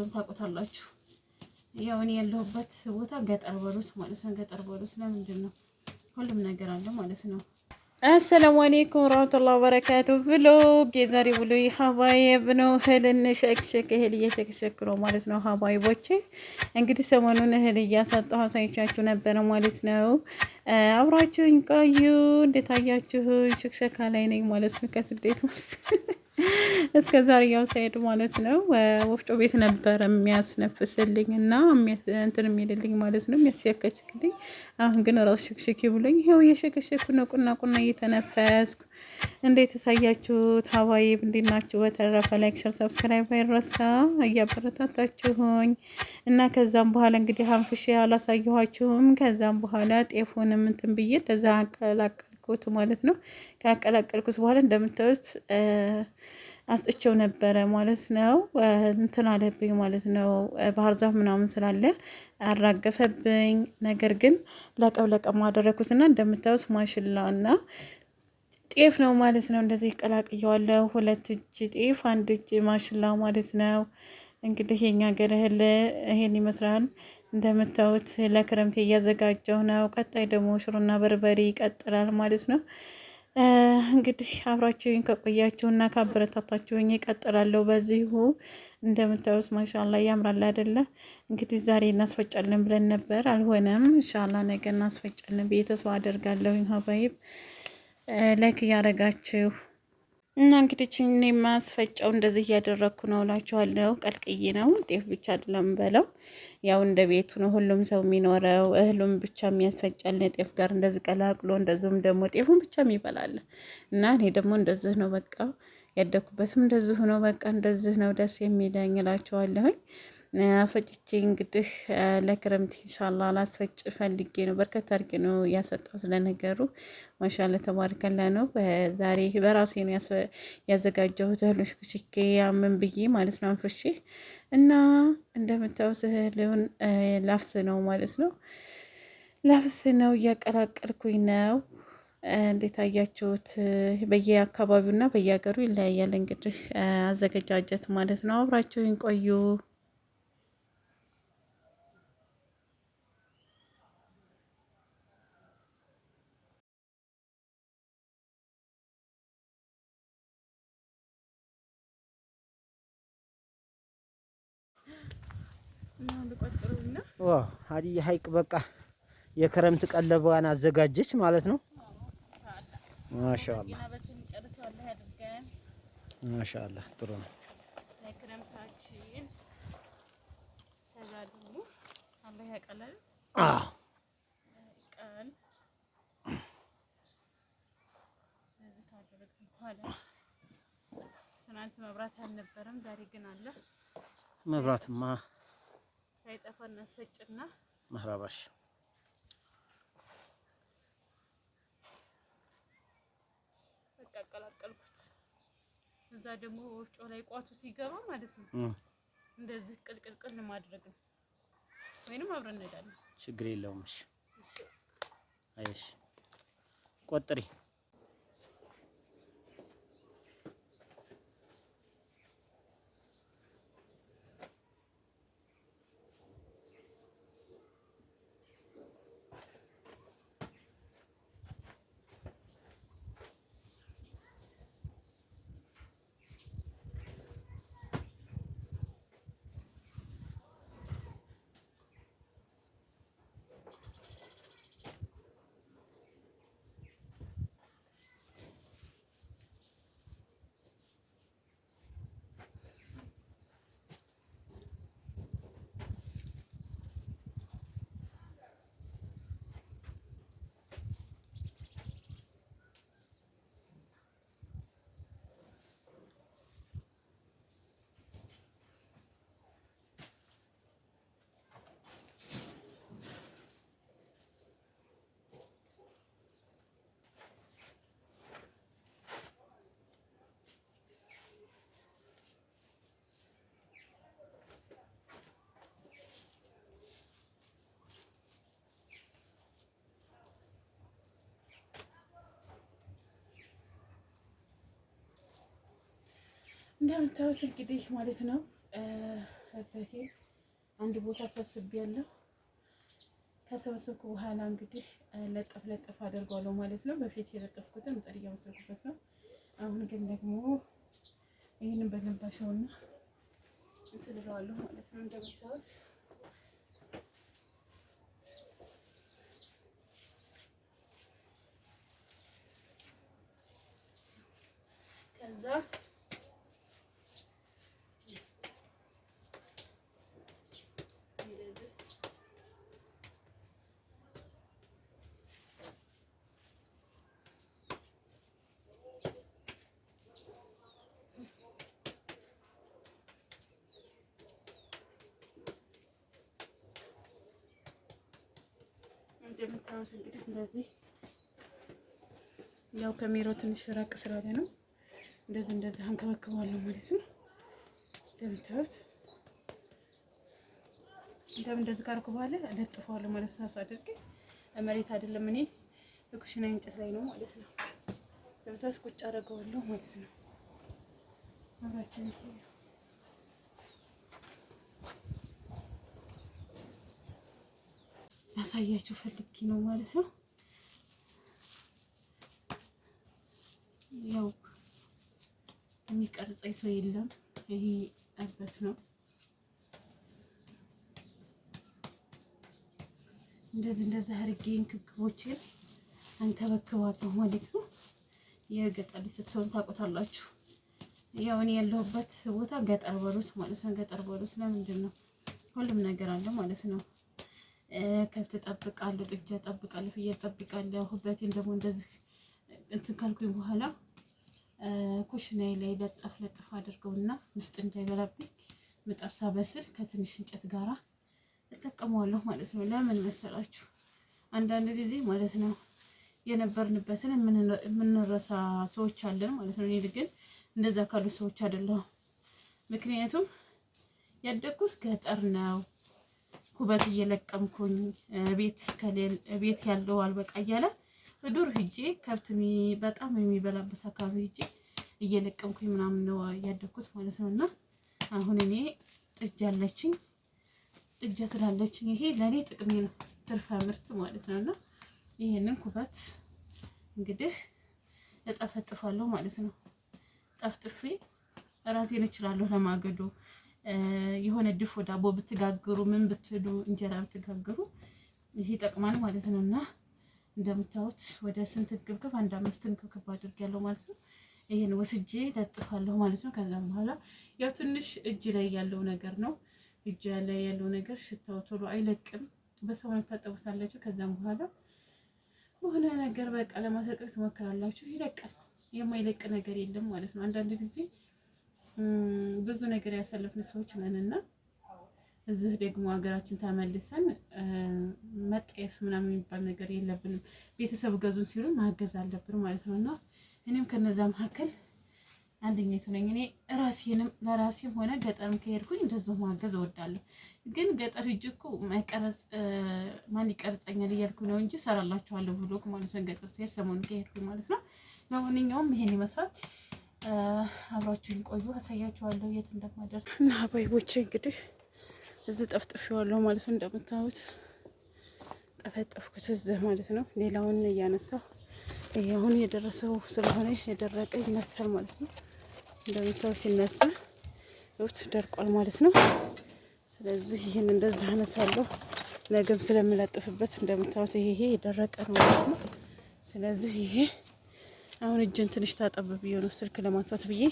ታውቁታላችሁ። ያው እኔ ያለሁበት ቦታ ገጠር በሉት ማለት ነው። ገጠር በሉት ለምንድን ነው ሁሉም ነገር አለ ማለት ነው። አሰላሙ አለይኩም ወራህመቱላሂ ወበረካቱ። ብሎግ የዛሬ ብሎ ሀባይብ ነው። እህልን ሸክሸክ እህል እየሸክሸክ ነው ማለት ነው። ሀባይቦቼ እንግዲህ ሰሞኑን እህል እያሳጣሁ አሳይቻችሁ ነበረ ማለት ነው። አብራችሁኝ ቆዩ። እንዴት አያችሁ? ሽክሸካ ላይ ነኝ ማለት ነው። ከስደት ውስጥ እስከ ዛሬ ያው ሳይድ ማለት ነው ወፍጮ ቤት ነበር የሚያስነፍስልኝ እና እንትን የሚልልኝ ማለት ነው የሚያስያከችልኝ። አሁን ግን ራሱ ሽክሽክ ብሎኝ ይሄው የሽክሽክ ነው ቁና እየተነፈስኩ። እንዴት ተሳያችሁት? ሀባይብ እንዴት ናችሁ? በተረፈ ላይክ ሸር ሰብስክራይብ አይረሳ እያበረታታችሁኝ እና ከዛም በኋላ እንግዲህ አንፍሼ አላሳየኋችሁም። ከዛም በኋላ ጤፉንም እንትን ብዬ እንደዛ አቀላቀልኩት ማለት ነው። ካቀላቀልኩት በኋላ እንደምታዩት አስጥቼው ነበረ ማለት ነው። እንትን አለብኝ ማለት ነው። ባህር ዛፍ ምናምን ስላለ አራገፈብኝ። ነገር ግን ለቀም አደረኩትና እንደምታዩት ማሽላና ጤፍ ነው ማለት ነው። እንደዚህ ቀላቅየዋለሁ። 2 እጅ ጤፍ 1 እጅ ማሽላ ማለት ነው። እንግዲህ የኛ ሀገር እህል ይሄን ይመስላል። እንደምታዩት ለክረምት እያዘጋጀው ነው። ቀጣይ ደግሞ ሽሮና በርበሬ ይቀጥላል ማለት ነው። እንግዲህ አብራችሁኝ ከቆያችሁና ካበረታታችሁኝ ይቀጥላለሁ በዚሁ። እንደምታዩት ማሻአላ ያምራል አይደለ? እንግዲህ ዛሬ እናስፈጫለን ብለን ነበር፣ አልሆነም። ኢንሻአላህ ነገ እናስፈጫለን ብዬ ተስፋ አደርጋለሁ። ሀባይብ ላይክ እያደረጋችሁ እና እንግዲህ እኔ ማስፈጫው እንደዚህ እያደረግኩ ነው እላችኋለሁ። ቀልቅዬ ነው ጤፍ ብቻ አይደለም በለው፣ ያው እንደ ቤቱ ነው ሁሉም ሰው የሚኖረው። እህሉም ብቻ የሚያስፈጫል ጤፍ ጋር እንደዚህ ቀላቅሎ፣ እንደዚሁም ደግሞ ጤፉን ብቻ የሚበላል እና እኔ ደግሞ እንደዚህ ነው በቃ ያደኩበትም እንደዚህ ነው በቃ እንደዚህ ነው ደስ የሚለኝ እላችኋለሁኝ። አስፈጭቼ እንግዲህ ለክረምት ኢንሻአላህ ላስፈጭ ፈልጌ ነው። በርከት አድርጌ ነው ያሰጣው ስለነገሩ ማሻአላ ተባርከላ ነው። ዛሬ በራሴ ነው ያዘጋጀሁት እህሉን ሽክሽኬ ያምን ብዬ ማለት ነው አንፍሼ እና እንደምታዩት እህሉን ላፍስ ነው ማለት ነው። ላፍስ ነው እያቀላቀልኩኝ ነው። እንዴት አያችሁት? በየአካባቢውና በየሀገሩ ይለያያል እንግዲህ አዘገጃጀት ማለት ነው። አብራችሁኝ ቆዩ። ሀዲያ ሀይቅ በቃ የክረምት ቀለቧን አዘጋጀች ማለት ነው። ማሻአላ ማሻአላ ጥሩ ነው። ለክረምታችን ከዛ ደግሞ አላህ ያቀላል። ቀን ለዚህ ታደርግ በኋላ ትናንት መብራት አልነበረም፣ ዛሬ ግን አለ። መብራትማ ሳይጠፋ እናስፈጭና መህራባሽ በቃ አቀላቀልኩት። እዛ ደግሞ ወፍጮ ላይ ቋቱ ሲገባ ማለት ነው እንደዚህ ቅልቅል ማድረግ ነው። ወይንም አብረን እንሄዳለን፣ ችግር የለውም። እሺ አይሽ ቆጥሪ እንደምታዩት እንግዲህ ማለት ነው ከበቴ አንድ ቦታ ሰብስቤያለሁ። ከሰበሰብኩ በኋላ እንግዲህ ለጠፍ አደርገዋለሁ ማለት ነው። በፊት የለጠፍኩትን ምጣድ እያበሰልኩበት ነው። አሁን ግን ደግሞ ይህንን በደንብ አሸውና እንትን እለዋለሁ ማለት ነው። እንደምታዩት ከዛ እንደምታዩት እንግዲህ እንደዚህ ያው ከሜሮ ትንሽ ራቅ ስላለ ነው እንደዚህ አንከባክባለሁ ማለት ነው። እንደምታዩት እንደዚህ ካርኩ በኋላ እለጥፈዋለሁ ማለት ነው። ሳሳደርግ መሬት አይደለም እኔ በኩሽና እንጨት ላይ ነው ማለት ነው። እንደምታዩት ቁጭ አደርገዋለሁ ማለት ነው። አብራችን ያሳያችሁ ፈልጌ ነው ማለት ነው። ያው የሚቀርጸኝ ሰው የለም። ይሄ አበት ነው። እንደዚህ አድርጌ እንክብክቦችን አንከበክባለሁ ማለት ነው። የገጠር ስትሆኑ ታውቁታላችሁ። ያው እኔ ያለሁበት ቦታ ገጠር በሉት ማለት ነው። ገጠር በሉት ለምንድን ነው ሁሉም ነገር አለ ማለት ነው። ከብት እጠብቃለሁ፣ ጥጃ እጠብቃለሁ፣ ፍየል እጠብቃለሁ። ሁበቴን ደግሞ እንደዚህ እንትን ካልኩኝ በኋላ ኩሽናዬ ላይ ለጠፍ አድርገውና ውስጥ እንዳይበላብኝ ምጣድ ሳበስል ከትንሽ እንጨት ጋራ እጠቀመዋለሁ ማለት ነው። ለምን መሰላችሁ? አንዳንድ ጊዜ ማለት ነው የነበርንበትን የምንረሳ ሰዎች አለን ማለት ነው። እኔ ግን እንደዛ ካሉ ሰዎች አይደለሁም። ምክንያቱም ያደግኩት ገጠር ነው። ኩበት እየለቀምኩኝ ቤት ያለው አልበቃ እያለ ዱር ሂጄ ከብት በጣም የሚበላበት አካባቢ ሂጄ እየለቀምኩኝ ምናምን ነው ያደግኩት ማለት ነው። እና አሁን እኔ ጥጃ አለችኝ። ጥጃ ስላለችኝ ይሄ ለእኔ ጥቅሜ ነው፣ ትርፈ ምርት ማለት ነው። እና ይሄንን ኩበት እንግዲህ እጠፈጥፋለሁ ማለት ነው። ጠፍጥፌ ራሴን እችላለሁ ለማገዶ የሆነ ድፎ ዳቦ ብትጋግሩ ምን ብትሉ እንጀራ ብትጋግሩ ይሄ ይጠቅማል ማለት ነው። እና እንደምታዩት ወደ ስንት እንክብክብ 5 እንክብክብ አድርጌያለሁ ማለት ነው። ይሄን ወስጄ ለጥፋለሁ ማለት ነው። ከዛም በኋላ ያው ትንሽ እጅ ላይ ያለው ነገር ነው። እጅ ላይ ያለው ነገር ሽታው ቶሎ አይለቅም። በሳሙና ታጠቡታላችሁ። ከዛም በኋላ በሆነ ነገር በቃ ለማሰልቀቅ ትሞክራላችሁ፣ ይለቃል። የማይለቅ ነገር የለም ማለት ነው። አንዳንድ ጊዜ ብዙ ነገር ያሳለፍን ሰዎች ነንና እዚህ ደግሞ ሀገራችን ተመልሰን መጠየፍ ምናምን የሚባል ነገር የለብንም። ቤተሰብ ገዙን ሲሉ ማገዝ አለብን ማለት ነው። እና እኔም ከነዛ መካከል አንደኛይቱ ነኝ። እኔ ራሴንም ለራሴም ሆነ ገጠርም ከሄድኩኝ እንደዛው ማገዝ እወዳለሁ። ግን ገጠር ሂጅ እኮ ማይቀረጽ ማን ይቀርጸኛል እያልኩ ነው እንጂ ሰራላችኋለሁ ብሎግ ማለት ነው። ገጠር ሲሄድ ሰሞኑን ከሄድኩኝ ማለት ነው። ለማንኛውም ይሄን ይመስላል። አብራችሁን ቆዩ፣ አሳያችኋለሁ የት እንደማደርስ እና አባይቦቼ እንግዲህ እዚህ ጠፍጥፌዋለሁ ማለት ነው። እንደምታዩት ጠፈጠፍኩት እዚህ ማለት ነው። ሌላውን እያነሳው ይሄ አሁን የደረሰው ስለሆነ የደረቀ ይነሳል ማለት ነው። እንደምታዩት ሲነሳ ውት ደርቋል ማለት ነው። ስለዚህ ይሄን እንደዛ አነሳለሁ። ነገም ስለምለጥፍበት እንደምታዩት ይሄ የደረቀ ነው ማለት ነው። ስለዚህ ይሄ አሁን እጄን ትንሽ ታጠብ ብዬ ነው ስልክ ለማንሳት ብዬ